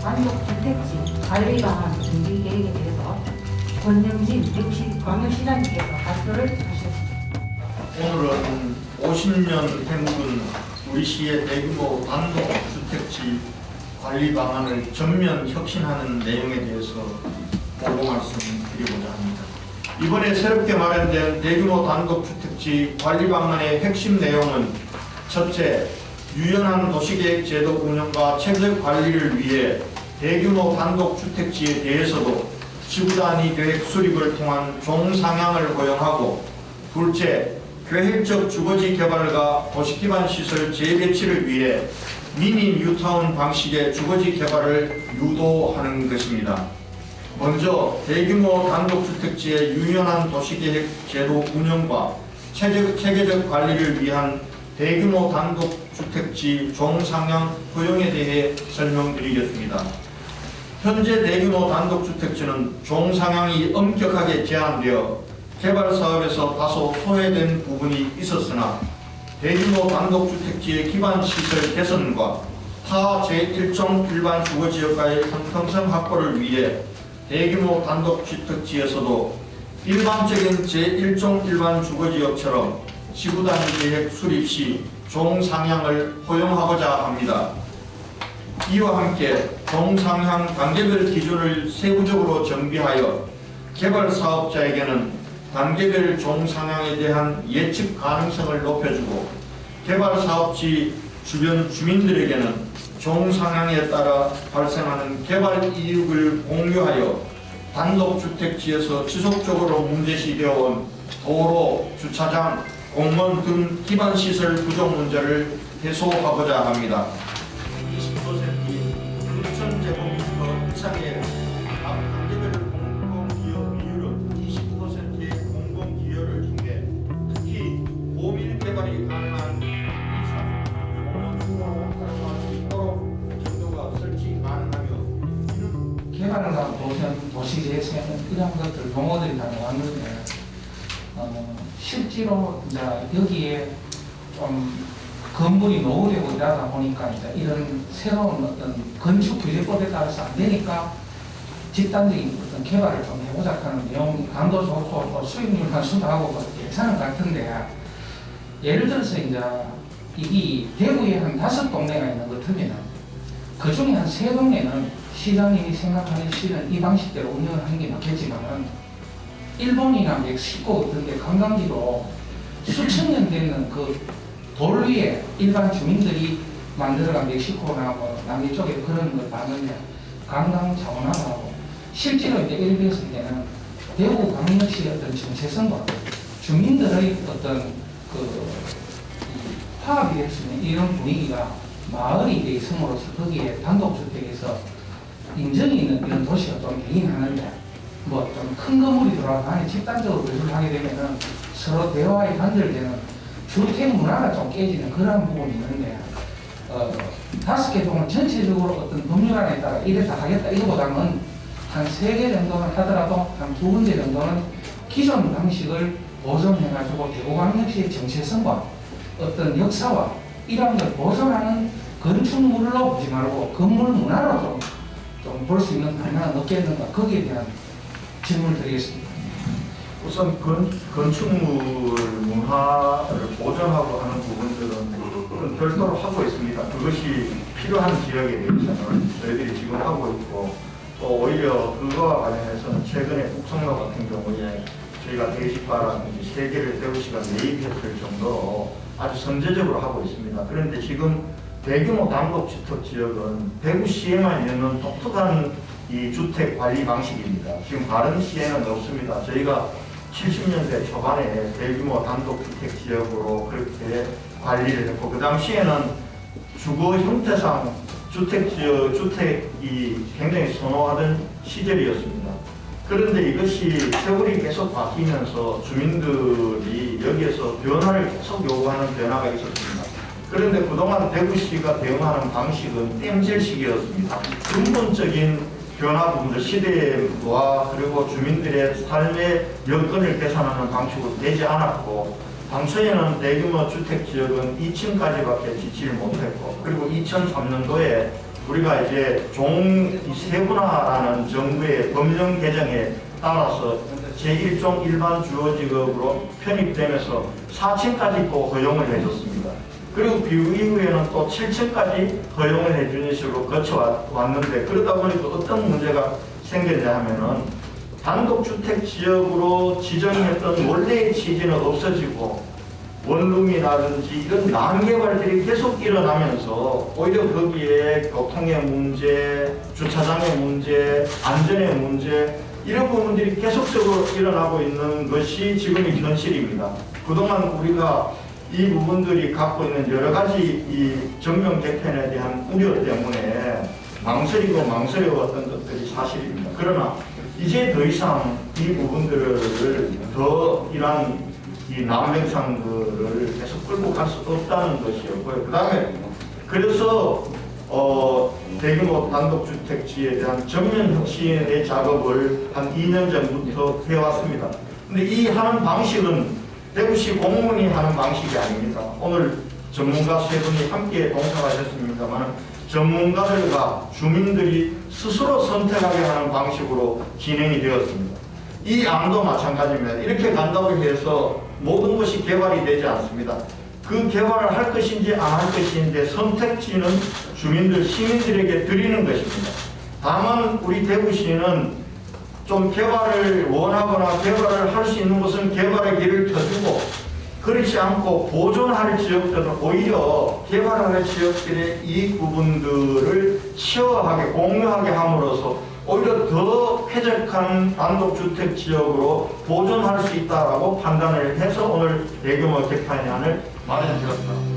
단독주택지 관리 방안 준비 계획에 대해서 권영진 대구시 광역시장님께서 발표를 하셨습니다. 오늘은 50년 행군 우리 시의 대규모 단독주택지 관리 방안을 전면 혁신하는 내용에 대해서 보고 말씀드리고자 합니다. 이번에 새롭게 마련된 대규모 단독주택지 관리 방안의 핵심 내용은 첫째, 유연한 도시계획 제도 운영과 최적 관리를 위해 대규모 단독주택지에 대해서도 지구단위 계획 수립을 통한 종상향을 허용하고, 둘째, 계획적 주거지 개발과 도시기반 시설 재배치를 위해 미니 뉴타운 방식의 주거지 개발을 유도하는 것입니다. 먼저 대규모 단독주택지의 유연한 도시계획 제도 운영과 체계적 관리를 위한 대규모 단독주택지 종상향 허용에 대해 설명드리겠습니다. 현재 대규모 단독주택지는 종상향이 엄격하게 제한되어 개발 사업에서 다소 소외된 부분이 있었으나, 대규모 단독주택지의 기반시설 개선과 타 제1종 일반 주거지역과의 형평성 확보를 위해 대규모 단독주택지에서도 일반적인 제1종 일반 주거지역처럼 지구단위 계획 수립 시 종상향을 허용하고자 합니다. 이와 함께 종상향 단계별 기준을 세부적으로 정비하여 개발 사업자에게는 단계별 종상향에 대한 예측 가능성을 높여주고, 개발 사업지 주변 주민들에게는 종상향에 따라 발생하는 개발 이익을 공유하여 단독주택지에서 지속적으로 문제시되어 온 도로, 주차장, 공원 등 기반시설 부족 문제를 해소하고자 합니다. 20% 6,000제곱미터 이상의 각 단계별 공공기여 비율은 20%의 공공기여를 통해 특히 보밀 개발이 가능한 이상 공원 투어로 활용할 수 있도록 정도가 설치 가능하며, 이는 개발과 도시재생은 이런 것들 용어들이 다 나왔는데, 실제로 이제 여기에 좀 건물이 노후되고 이러다 보니까 이제 이런 새로운 어떤 건축 규제법에 따라서 안 되니까 집단적인 어떤 개발을 좀 해보자 하는 내용, 강도 좋고 또 수익률만 수도하고 괜찮은 것 같은데, 예를 들어서 이제 이게 대구에 한 5동네가 있는 것 같으면 그 중에 한 3동네는 시장님이 생각하는 시는 이 방식대로 운영을 하는 게 맞겠지만은, 일본이나 멕시코 같은 데 관광지로 수천 년 되는 그 돌 위에 일반 주민들이 만들어간 멕시코나 뭐 남미 쪽에 그런 걸 봤는데 관광 자원화하고, 실제로 이제 예를 들어서 이제는 대구 광역시의 어떤 정체성과 주민들의 어떤 그 화합이 될 수 있는 이런 분위기가 마을이 돼 있음으로써 거기에 단독주택에서 인정이 있는 이런 도시가 좀 되긴 하는데, 뭐 좀 큰 건물이 들어와서 안에 집단적으로 배수를 하게 되면은 서로 대화에 단절되는 주택 문화가 좀 깨지는 그런 부분이 있는데, 5개 동은 전체적으로 어떤 법률안에 따라 이랬다 하겠다 이거보다는 한 3개 정도는 하더라도 한 2군데 정도는 기존 방식을 보존해가지고 대구광역시의 정체성과 어떤 역사와 이런 걸 보존하는 건축물로 보지 말고 건물 문화로 좀 볼 수 있는 방향은 없겠는가, 거기에 대한 질문을 드리겠습니다. 우선 건축물 문화를 보존하고 하는 부분들은 별도로 하고 있습니다. 그것이 필요한 지역에 대해서는 저희들이 지금 하고 있고, 또 오히려 그거와 관련해서는 최근에 ук성로 같은 경우에 저희가 대식바라든지 3개를 대구시가 매입했을 정도로 아주 선제적으로 하고 있습니다. 그런데 지금 대규모 단독주택 지역은 대구시에만 있는 독특한 이 주택 관리 방식입니다. 지금 다른 시에는 없습니다. 저희가 70년대 초반에 대규모 단독주택 지역으로 그렇게 관리를 했고, 그 당시에는 주거 형태상 주택이 굉장히 선호하던 시절이었습니다. 그런데 이것이 세월이 계속 바뀌면서 주민들이 여기에서 변화를 계속 요구하는 변화가 있었습니다. 그런데 그동안 대구시가 대응하는 방식은 땜질식이었습니다. 근본적인 변화부분들, 시대와 그리고 주민들의 삶의 여건을 개선하는 방식으로 되지 않았고, 당초에는 대규모 주택지역은 2층까지밖에 짓지를 못했고, 그리고 2003년도에 우리가 이제 종 세분화라는 정부의 법령 개정에 따라서 제1종 일반 주어직업으로 편입되면서 4층까지 또 허용을 해줬습니다. 그리고 그 이후에는 또 7층까지 허용을 해주는 식으로 거쳐왔는데, 그러다 보니까 어떤 문제가 생겼냐 하면은 단독주택 지역으로 지정했던 원래의 취지는 없어지고 원룸이라든지 이런 난개발들이 계속 일어나면서 오히려 거기에 교통의 문제, 주차장의 문제, 안전의 문제, 이런 부분들이 계속적으로 일어나고 있는 것이 지금의 현실입니다. 그동안 우리가 이 부분들이 갖고 있는 여러 가지 이 전면 개편에 대한 우려 때문에 망설이고 망설여왔던 것들이 사실입니다. 그러나 이제 더 이상 이 부분들을 더 이러한 이 난명상들을 계속 끌고 갈 수 없다는 것이었고요. 그 다음에 그래서 대규모 단독주택지에 대한 전면 혁신의 작업을 한 2년 전부터 해왔습니다. 근데 이 하는 방식은 대구시 공무원이 하는 방식이 아닙니다. 오늘 전문가 세 분이 함께 동참하셨습니다만 전문가들과 주민들이 스스로 선택하게 하는 방식으로 진행이 되었습니다. 이 안도 마찬가지입니다. 이렇게 간다고 해서 모든 것이 개발이 되지 않습니다. 그 개발을 할 것인지 안 할 것인지 선택지는 주민들, 시민들에게 드리는 것입니다. 다만 우리 대구시는 좀 개발을 원하거나 개발을 할 수 있는 것은 개발의 길을 펴주고, 그렇지 않고 보존할 지역들은 오히려 개발할 지역들의 이 부분들을 시어하게 공유하게 함으로써 오히려 더 쾌적한 단독주택 지역으로 보존할 수 있다라고 판단을 해서 오늘 대규모 개편안을 마련되었다.